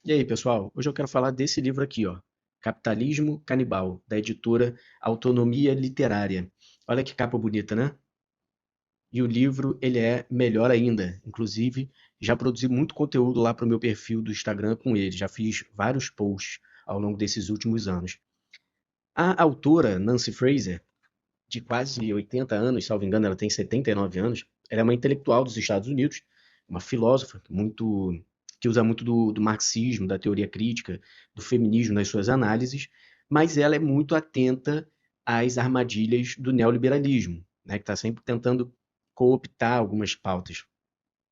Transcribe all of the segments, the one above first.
E aí, pessoal? Hoje eu quero falar desse livro aqui, ó, Capitalismo Canibal, da editora Autonomia Literária. Olha que capa bonita, né? E o livro, ele é melhor ainda. Inclusive, já produzi muito conteúdo lá para o meu perfil do Instagram com ele. Já fiz vários posts ao longo desses últimos anos. A autora, Nancy Fraser, de quase 80 anos, salvo engano, ela tem 79 anos, ela é uma intelectual dos Estados Unidos, uma filósofa que usa muito do marxismo, da teoria crítica, do feminismo nas suas análises, mas ela é muito atenta às armadilhas do neoliberalismo, né, que está sempre tentando cooptar algumas pautas.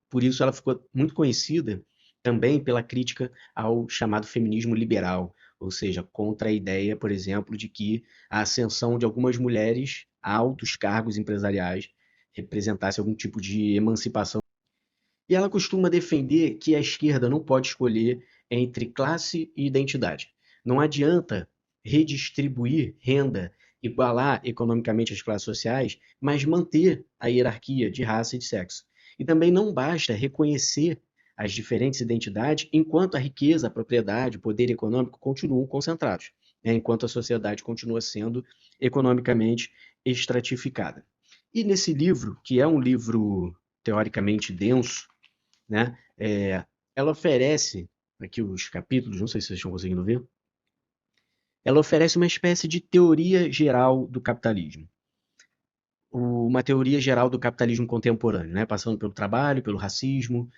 Por isso ela ficou muito conhecida também pela crítica ao chamado feminismo liberal, ou seja, contra a ideia, por exemplo, de que a ascensão de algumas mulheres a altos cargos empresariais representasse algum tipo de emancipação. E ela costuma defender que a esquerda não pode escolher entre classe e identidade. Não adianta redistribuir renda, igualar economicamente as classes sociais, mas manter a hierarquia de raça e de sexo. E também não basta reconhecer as diferentes identidades enquanto a riqueza, a propriedade, o poder econômico continuam concentrados, né? Enquanto a sociedade continua sendo economicamente estratificada. E nesse livro, que é um livro teoricamente denso, né? Ela oferece, aqui os capítulos, não sei se vocês estão conseguindo ver, ela oferece uma espécie de teoria geral do capitalismo. Uma teoria geral do capitalismo contemporâneo, né? Passando pelo trabalho, pelo racismo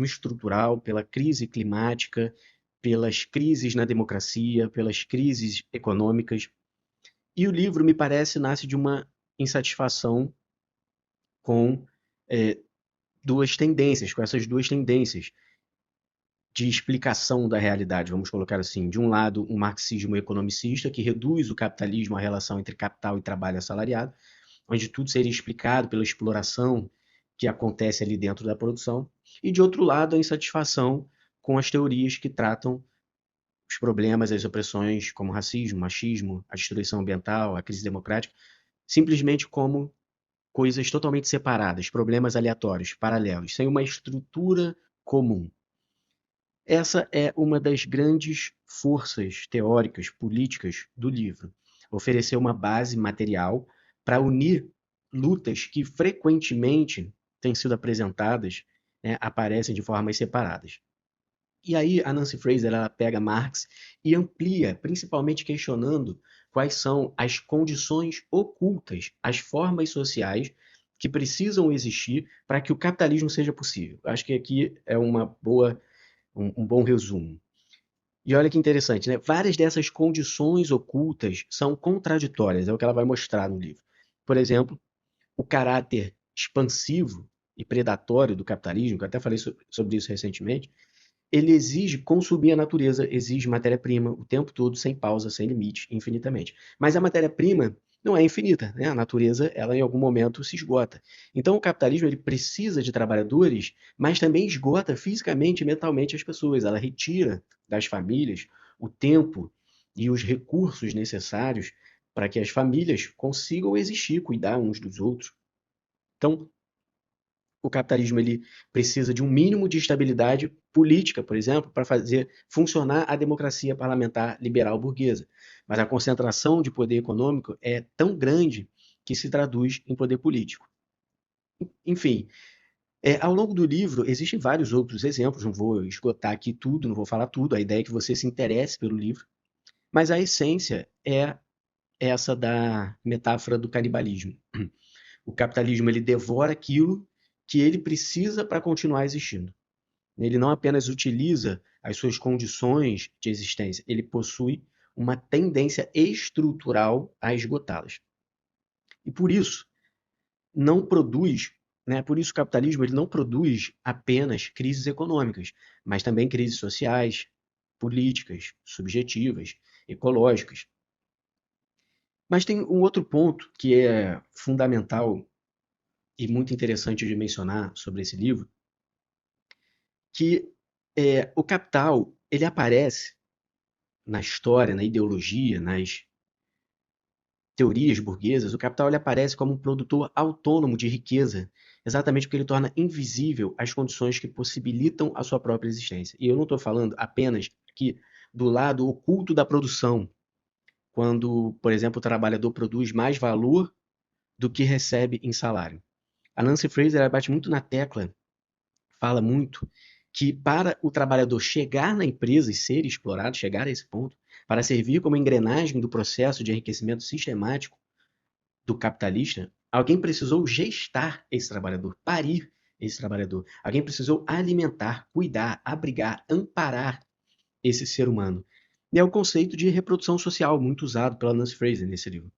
estrutural, pela crise climática, pelas crises na democracia, pelas crises econômicas. E o livro, me parece, nasce de uma insatisfação com é, com essas duas tendências de explicação da realidade, vamos colocar assim. De um lado, um marxismo economicista que reduz o capitalismo à relação entre capital e trabalho assalariado, onde tudo seria explicado pela exploração que acontece ali dentro da produção, e de outro lado, a insatisfação com as teorias que tratam os problemas, as opressões, como racismo, machismo, a destruição ambiental, a crise democrática, simplesmente como coisas totalmente separadas, problemas aleatórios, paralelos, sem uma estrutura comum. Essa é uma das grandes forças teóricas, políticas do livro. Oferecer uma base material para unir lutas que frequentemente têm sido apresentadas, né, aparecem de formas separadas. E aí a Nancy Fraser ela pega Marx e amplia, principalmente questionando quais são as condições ocultas, as formas sociais que precisam existir para que o capitalismo seja possível. Acho que aqui é um bom resumo. E olha que interessante, né? Várias dessas condições ocultas são contraditórias, é o que ela vai mostrar no livro. Por exemplo, o caráter expansivo e predatório do capitalismo, que eu até falei sobre isso recentemente, ele exige consumir a natureza, exige matéria-prima o tempo todo, sem pausa, sem limite, infinitamente. Mas a matéria-prima não é infinita, né? A natureza, ela em algum momento se esgota. Então o capitalismo ele precisa de trabalhadores, mas também esgota fisicamente e mentalmente as pessoas. Ela retira das famílias o tempo e os recursos necessários para que as famílias consigam existir, cuidar uns dos outros. Então, o capitalismo ele precisa de um mínimo de estabilidade política, por exemplo, para fazer funcionar a democracia parlamentar liberal burguesa. Mas a concentração de poder econômico é tão grande que se traduz em poder político. Enfim, ao longo do livro existem vários outros exemplos, não vou esgotar aqui tudo, não vou falar tudo, a ideia é que você se interesse pelo livro, mas a essência é essa da metáfora do canibalismo. O capitalismo ele devora aquilo que ele precisa para continuar existindo. Ele não apenas utiliza as suas condições de existência, ele possui uma tendência estrutural a esgotá-las. E por isso não produz, né, por isso o capitalismo ele não produz apenas crises econômicas, mas também crises sociais, políticas, subjetivas, ecológicas. Mas tem um outro ponto que é fundamental e muito interessante de mencionar sobre esse livro, que o capital ele aparece na história, na ideologia, nas teorias burguesas, o capital ele aparece como um produtor autônomo de riqueza exatamente porque ele torna invisível as condições que possibilitam a sua própria existência. E eu não estou falando apenas aqui do lado oculto da produção, quando, por exemplo, o trabalhador produz mais valor do que recebe em salário. A Nancy Fraser ela bate muito na tecla, fala muito, que para o trabalhador chegar na empresa e ser explorado, chegar a esse ponto, para servir como engrenagem do processo de enriquecimento sistemático do capitalista, alguém precisou gestar esse trabalhador, parir esse trabalhador. Alguém precisou alimentar, cuidar, abrigar, amparar esse ser humano. E é o conceito de reprodução social, muito usado pela Nancy Fraser nesse livro.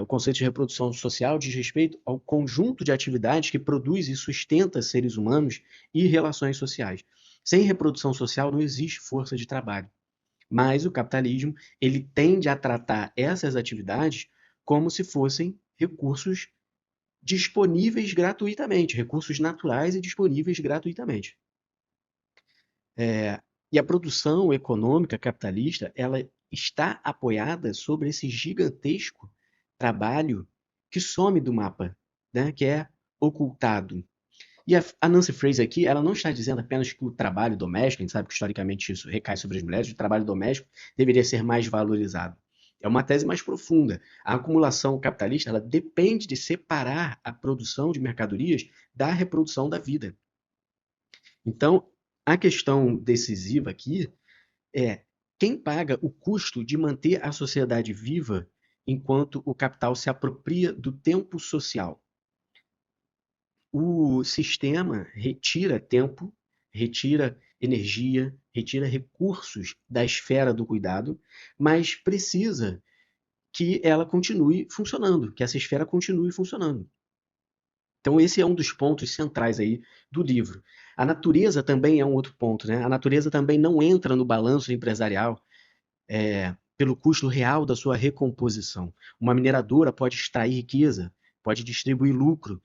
O conceito de reprodução social diz respeito ao conjunto de atividades que produz e sustenta seres humanos e relações sociais. Sem reprodução social não existe força de trabalho. Mas o capitalismo ele tende a tratar essas atividades como se fossem recursos disponíveis gratuitamente, recursos naturais e disponíveis gratuitamente. E a produção econômica capitalista ela está apoiada sobre esse gigantesco trabalho que some do mapa, né, que é ocultado. E a Nancy Fraser aqui, ela não está dizendo apenas que o trabalho doméstico, a gente sabe que historicamente isso recai sobre as mulheres, o trabalho doméstico deveria ser mais valorizado. É uma tese mais profunda. A acumulação capitalista, ela depende de separar a produção de mercadorias da reprodução da vida. Então, a questão decisiva aqui é quem paga o custo de manter a sociedade viva enquanto o capital se apropria do tempo social. O sistema retira tempo, retira energia, retira recursos da esfera do cuidado, mas precisa que ela continue funcionando, que essa esfera continue funcionando. Então esse é um dos pontos centrais aí do livro. A natureza também é um outro ponto, né? A natureza também não entra no balanço empresarial pelo custo real da sua recomposição. Uma mineradora pode extrair riqueza, pode distribuir lucro,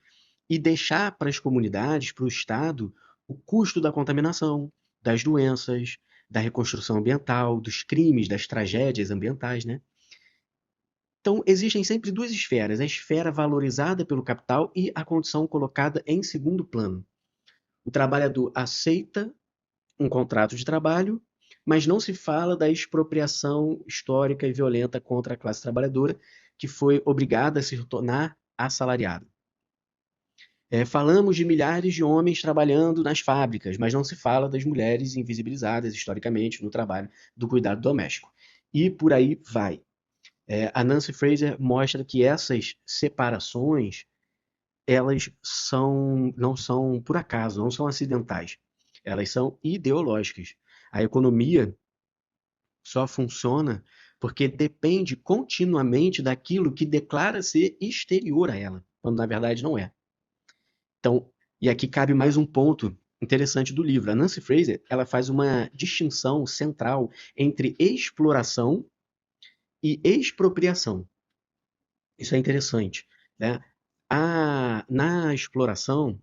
e deixar para as comunidades, para o Estado, o custo da contaminação, das doenças, da reconstrução ambiental, dos crimes, das tragédias ambientais, né? Então, existem sempre duas esferas, a esfera valorizada pelo capital e a condição colocada em segundo plano. O trabalhador aceita um contrato de trabalho, mas não se fala da expropriação histórica e violenta contra a classe trabalhadora, que foi obrigada a se tornar assalariada. Falamos de milhares de homens trabalhando nas fábricas, mas não se fala das mulheres invisibilizadas historicamente no trabalho do cuidado doméstico. E por aí vai. A Nancy Fraser mostra que essas separações elas não são por acaso, não são acidentais. Elas são ideológicas. A economia só funciona porque depende continuamente daquilo que declara ser exterior a ela, quando na verdade não é. Então, e aqui cabe mais um ponto interessante do livro. A Nancy Fraser, ela faz uma distinção central entre exploração e expropriação. Isso é interessante, né? Na exploração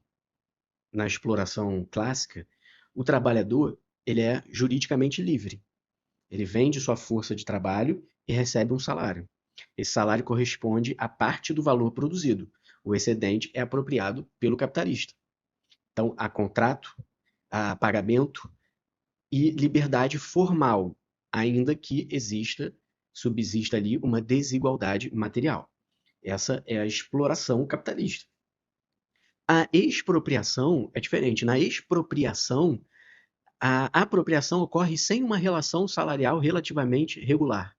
clássica, o trabalhador ele é juridicamente livre. Ele vende sua força de trabalho e recebe um salário. Esse salário corresponde à parte do valor produzido. O excedente é apropriado pelo capitalista. Então, há contrato, há pagamento e liberdade formal, ainda que subsista ali uma desigualdade material. Essa é a exploração capitalista. A expropriação é diferente. Na expropriação, a apropriação ocorre sem uma relação salarial relativamente regular.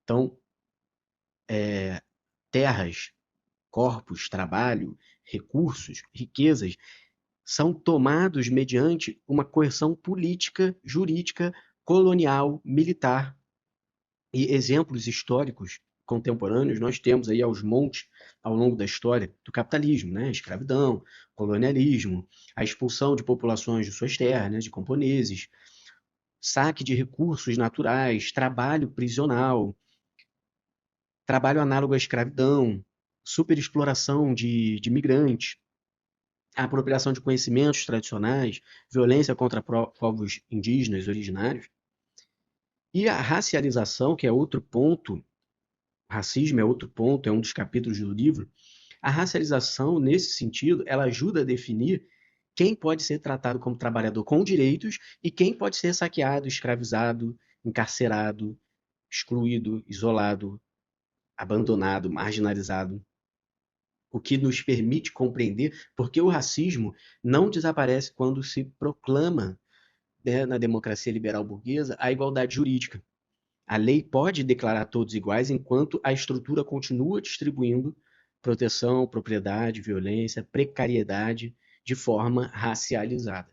Então, terras, corpos, trabalho, recursos, riquezas são tomados mediante uma coerção política, jurídica, colonial, militar. E exemplos históricos contemporâneos nós temos aí aos montes ao longo da história do capitalismo, né? Escravidão, colonialismo, a expulsão de populações de suas terras, né? De camponeses, saque de recursos naturais, trabalho prisional, trabalho análogo à escravidão, superexploração de migrantes, a apropriação de conhecimentos tradicionais, violência contra povos indígenas originários. E a racialização, que é outro ponto, racismo é outro ponto, é um dos capítulos do livro. A racialização, nesse sentido, ela ajuda a definir quem pode ser tratado como trabalhador com direitos e quem pode ser saqueado, escravizado, encarcerado, excluído, isolado, abandonado, marginalizado. O que nos permite compreender porque o racismo não desaparece quando se proclama, né, na democracia liberal burguesa, a igualdade jurídica. A lei pode declarar todos iguais enquanto a estrutura continua distribuindo proteção, propriedade, violência, precariedade de forma racializada.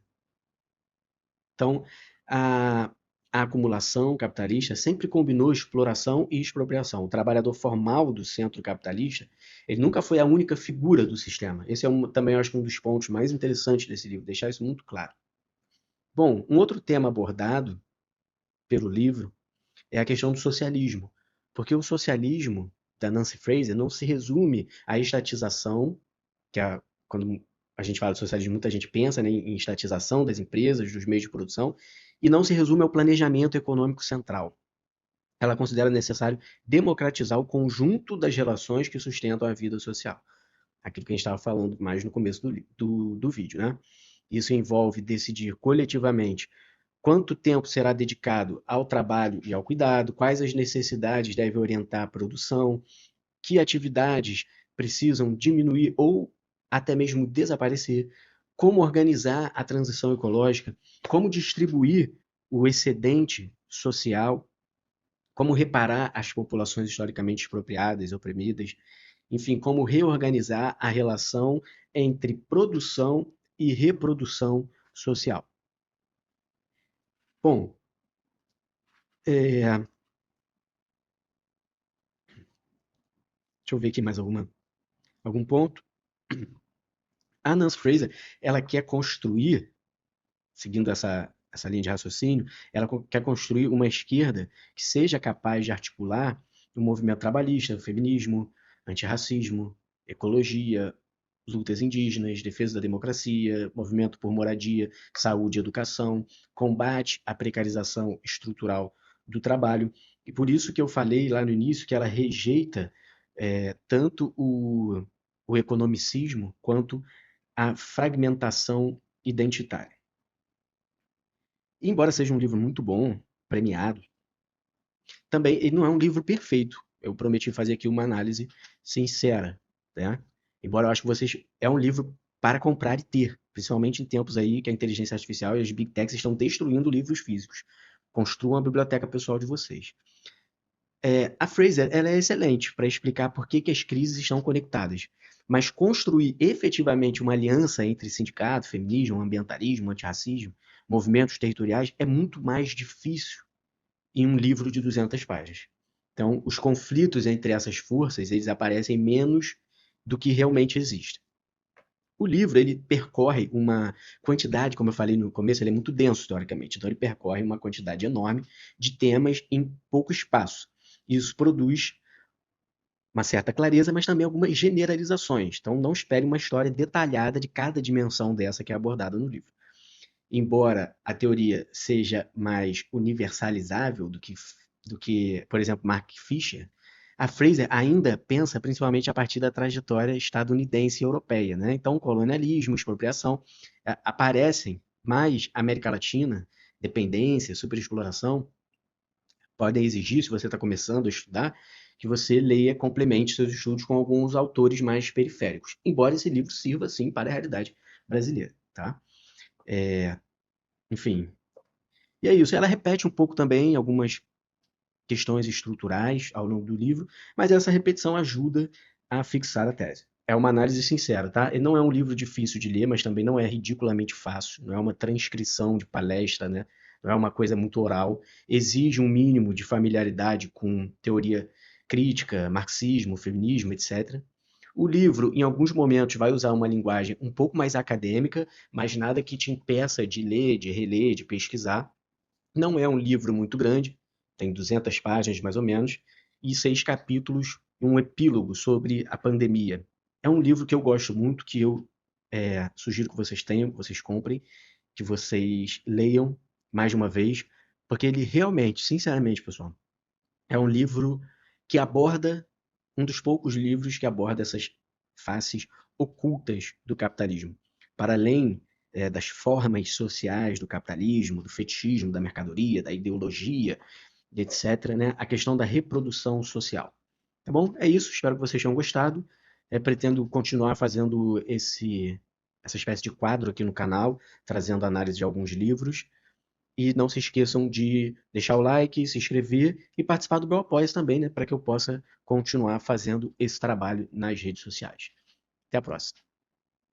Então, a, a acumulação capitalista sempre combinou exploração e expropriação. O trabalhador formal do centro capitalista, ele nunca foi a única figura do sistema. Esse é também, acho que um dos pontos mais interessantes desse livro, deixar isso muito claro. Bom, um outro tema abordado pelo livro é a questão do socialismo, porque o socialismo da Nancy Fraser não se resume à estatização, quando a gente fala de socialismo, muita gente pensa, né, em estatização das empresas, dos meios de produção, e não se resume ao planejamento econômico central. Ela considera necessário democratizar o conjunto das relações que sustentam a vida social. Aquilo que a gente estava falando mais no começo do vídeo, né? Isso envolve decidir coletivamente quanto tempo será dedicado ao trabalho e ao cuidado, quais as necessidades devem orientar a produção, que atividades precisam diminuir ou até mesmo desaparecer, como organizar a transição ecológica, como distribuir o excedente social, como reparar as populações historicamente expropriadas, oprimidas, enfim, como reorganizar a relação entre produção e reprodução social. Bom, deixa eu ver aqui mais algum ponto. A Nancy Fraser, ela quer construir, seguindo essa linha de raciocínio, ela quer construir uma esquerda que seja capaz de articular o movimento trabalhista, o feminismo, antirracismo, ecologia, lutas indígenas, defesa da democracia, movimento por moradia, saúde e educação, combate à precarização estrutural do trabalho. E por isso que eu falei lá no início que ela rejeita tanto o economicismo quanto a fragmentação identitária. E, embora seja um livro muito bom, premiado, também ele não é um livro perfeito. Eu prometi fazer aqui uma análise sincera, né? Embora eu acho que vocês é um livro para comprar e ter, principalmente em tempos aí que a inteligência artificial e as big techs estão destruindo livros físicos. Construam a biblioteca pessoal de vocês. A Fraser ela é excelente para explicar por que as crises estão conectadas, mas construir efetivamente uma aliança entre sindicato, feminismo, ambientalismo, antirracismo, movimentos territoriais é muito mais difícil em um livro de 200 páginas. Então, os conflitos entre essas forças, eles aparecem menos do que realmente existem. O livro, ele percorre uma quantidade, como eu falei no começo, ele é muito denso, teoricamente. Então, ele percorre uma quantidade enorme de temas em pouco espaço. Isso produz uma certa clareza, mas também algumas generalizações. Então, não espere uma história detalhada de cada dimensão dessa que é abordada no livro. Embora a teoria seja mais universalizável do que, por exemplo, Mark Fisher, a Fraser ainda pensa principalmente a partir da trajetória estadunidense e europeia, né? Então, colonialismo, expropriação aparecem, mas América Latina, dependência, superexploração, podem exigir, se você está começando a estudar, que você leia, complemente seus estudos com alguns autores mais periféricos, embora esse livro sirva, sim, para a realidade brasileira, tá? Enfim, e é isso. Ela repete um pouco também algumas questões estruturais ao longo do livro, mas essa repetição ajuda a fixar a tese. É uma análise sincera, tá? Ele não é um livro difícil de ler, mas também não é ridiculamente fácil. Não é uma transcrição de palestra, né? Não é uma coisa muito oral. Exige um mínimo de familiaridade com teoria crítica, marxismo, feminismo, etc. O livro, em alguns momentos, vai usar uma linguagem um pouco mais acadêmica, mas nada que te impeça de ler, de reler, de pesquisar. Não é um livro muito grande, tem 200 páginas mais ou menos, e 6 capítulos e um epílogo sobre a pandemia. É um livro que eu gosto muito, que eu sugiro que vocês tenham, que vocês comprem, que vocês leiam mais de uma vez, porque ele realmente, sinceramente, pessoal, é um livro que aborda um dos poucos livros que aborda essas faces ocultas do capitalismo. Para além das formas sociais do capitalismo, do fetichismo, da mercadoria, da ideologia, etc., né? A questão da reprodução social. Tá bom? É isso, espero que vocês tenham gostado. Pretendo continuar fazendo essa espécie de quadro aqui no canal, trazendo análise de alguns livros. E não se esqueçam de deixar o like, se inscrever e participar do meu apoio também, né, para que eu possa continuar fazendo esse trabalho nas redes sociais. Até a próxima.